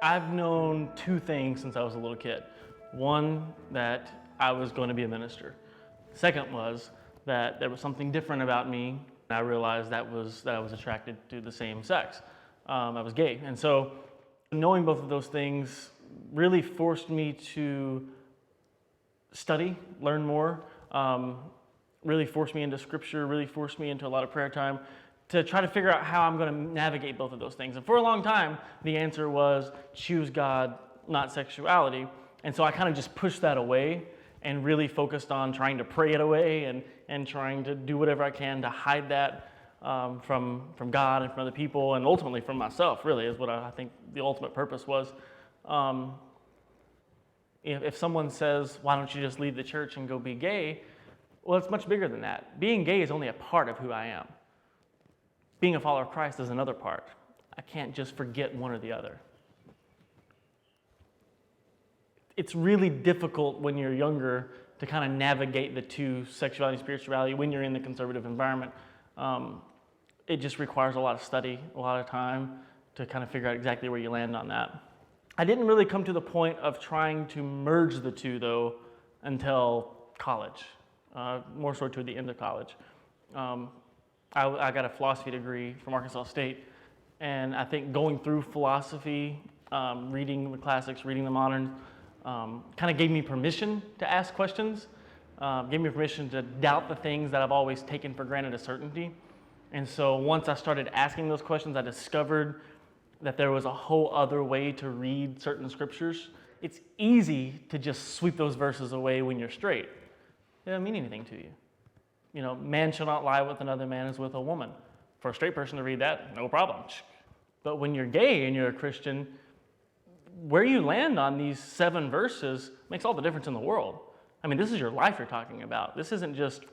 I've known two things since I was a little kid. One, that I was going to be a minister. Second was that there was something different about me. I realized that I was attracted to the same sex. I was gay. And so knowing both of those things really forced me to study, learn more, really forced me into scripture, really forced me into a lot of prayer time to try to figure out how I'm going to navigate both of those things. And for a long time, the answer was choose God, not sexuality. And so I kind of just pushed that away and really focused on trying to pray it away and trying to do whatever I can to hide that from God and from other people, and ultimately from myself, really, is what I think the ultimate purpose was. If someone says, why don't you just leave the church and go be gay? Well, it's much bigger than that. Being gay is only a part of who I am. Being a follower of Christ is another part. I can't just forget one or the other. It's really difficult when you're younger to kind of navigate the two, sexuality and spirituality, when you're in the conservative environment. It just requires a lot of study, a lot of time to kind of figure out exactly where you land on that. I didn't really come to the point of trying to merge the two, though, until college, more so toward the end of college. I got a philosophy degree from Arkansas State, and I think going through philosophy, reading the classics, reading the moderns, kind of gave me permission to ask questions, gave me permission to doubt the things that I've always taken for granted as certainty. And so once I started asking those questions, I discovered that there was a whole other way to read certain scriptures. It's easy to just sweep those verses away when you're straight. They don't mean anything to you. You know, man shall not lie with another man as with a woman. For a straight person to read that, no problem. But when you're gay and you're a Christian, where you land on these 7 verses makes all the difference in the world. I mean, this is your life you're talking about. This isn't just,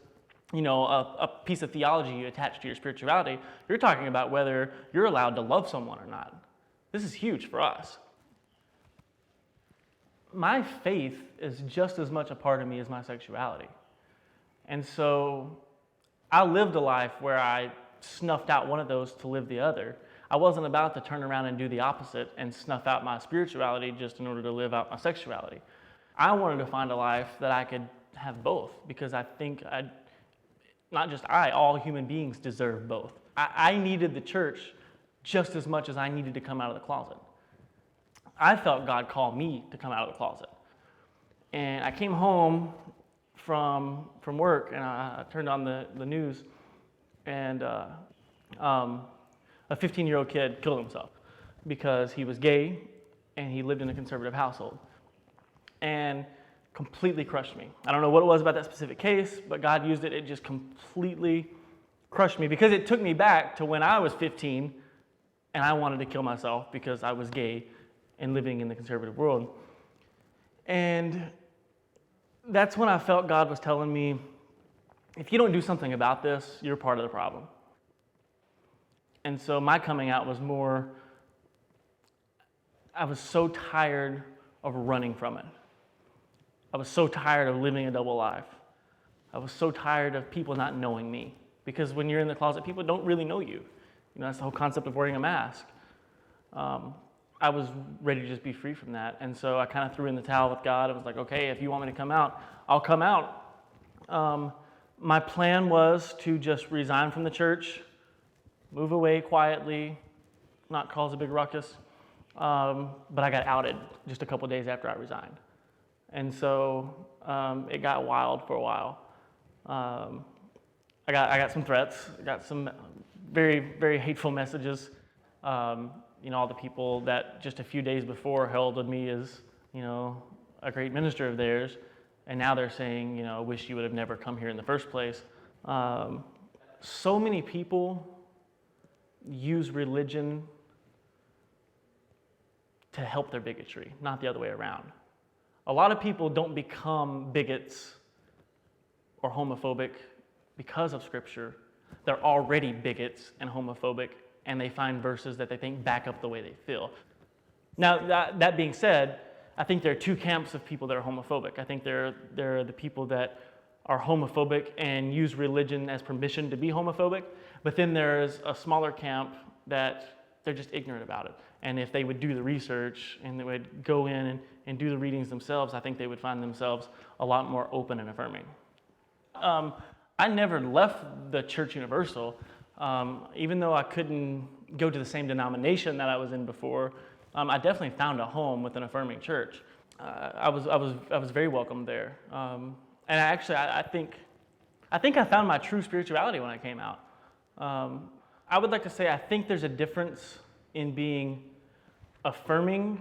you know, a piece of theology you attach to your spirituality. You're talking about whether you're allowed to love someone or not. This is huge for us. My faith is just as much a part of me as my sexuality. And so I lived a life where I snuffed out one of those to live the other. I wasn't about to turn around and do the opposite and snuff out my spirituality just in order to live out my sexuality. I wanted to find a life that I could have both, because I think all human beings deserve both. I needed the church just as much as I needed to come out of the closet. I felt God call me to come out of the closet. And I came home from work, and I turned on the news, and a 15-year-old kid killed himself because he was gay and he lived in a conservative household, and completely crushed me. I don't know what it was about that specific case, but God used it. It just completely crushed me, because it took me back to when I was 15 and I wanted to kill myself because I was gay and living in the conservative world. And that's when I felt God was telling me, if you don't do something about this, you're part of the problem. And so my coming out was more, I was so tired of running from it. I was so tired of living a double life. I was so tired of people not knowing me. Because when you're in the closet, people don't really know you. You know, that's the whole concept of wearing a mask. I was ready to just be free from that. And so I kind of threw in the towel with God. I was like, okay, if you want me to come out, I'll come out. My plan was to just resign from the church, move away quietly, not cause a big ruckus. But I got outed just a couple days after I resigned. And so it got wild for a while. I got some threats. I got some very, very hateful messages. All the people that just a few days before heralded me as, a great minister of theirs, and now they're saying, I wish you would have never come here in the first place. So many people use religion to help their bigotry, not the other way around. A lot of people don't become bigots or homophobic because of Scripture. They're already bigots and homophobic, and they find verses that they think back up the way they feel. Now, that being said, I think there are two camps of people that are homophobic. I think there are the people that are homophobic and use religion as permission to be homophobic, but then there's a smaller camp that they're just ignorant about it. And if they would do the research and they would go in and do the readings themselves, I think they would find themselves a lot more open and affirming. I never left the Church Universal, even though I couldn't go to the same denomination that I was in before. I definitely found a home with an affirming church. I was very welcome there, and I think I found my true spirituality when I came out. I would like to say I think there's a difference in being affirming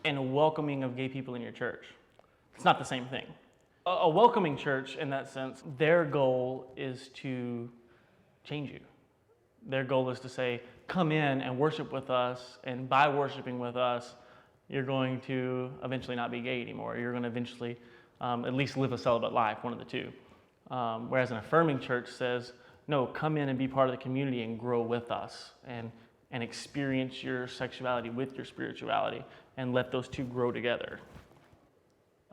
and welcoming of gay people in your church. It's not the same thing. A welcoming church, in that sense, their goal is to change you. Their goal is to say, come in and worship with us, and by worshiping with us, you're going to eventually not be gay anymore. You're going to eventually at least live a celibate life, one of the two. Whereas an affirming church says, no, come in and be part of the community and grow with us and experience your sexuality with your spirituality and let those two grow together.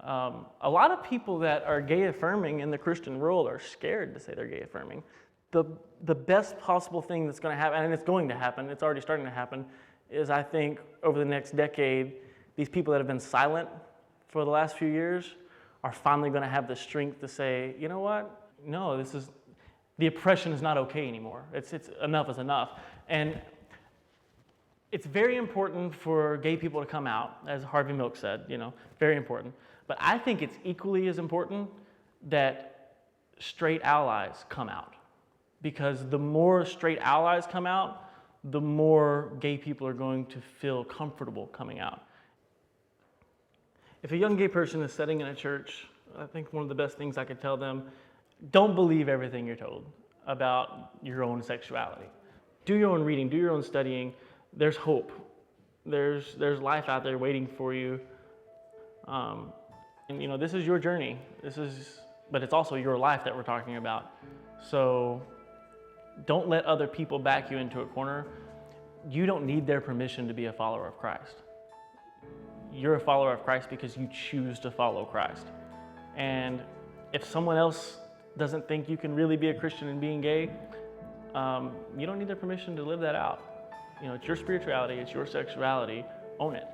A lot of people that are gay affirming in the Christian world are scared to say they're gay affirming. The best possible thing that's going to happen, and it's going to happen, it's already starting to happen, is I think over the next decade, these people that have been silent for the last few years are finally going to have the strength to say, you know what? No, the oppression is not okay anymore. It's enough is enough. And it's very important for gay people to come out, as Harvey Milk said, very important. But I think it's equally as important that straight allies come out. Because the more straight allies come out, the more gay people are going to feel comfortable coming out. If a young gay person is sitting in a church, I think one of the best things I could tell them, don't believe everything you're told about your own sexuality. Do your own reading, do your own studying. There's hope. There's life out there waiting for you. And this is your journey. But it's also your life that we're talking about. So don't let other people back you into a corner. You don't need their permission to be a follower of Christ. You're a follower of Christ because you choose to follow Christ. And if someone else doesn't think you can really be a Christian and being gay, you don't need their permission to live that out. It's your spirituality, it's your sexuality, own it.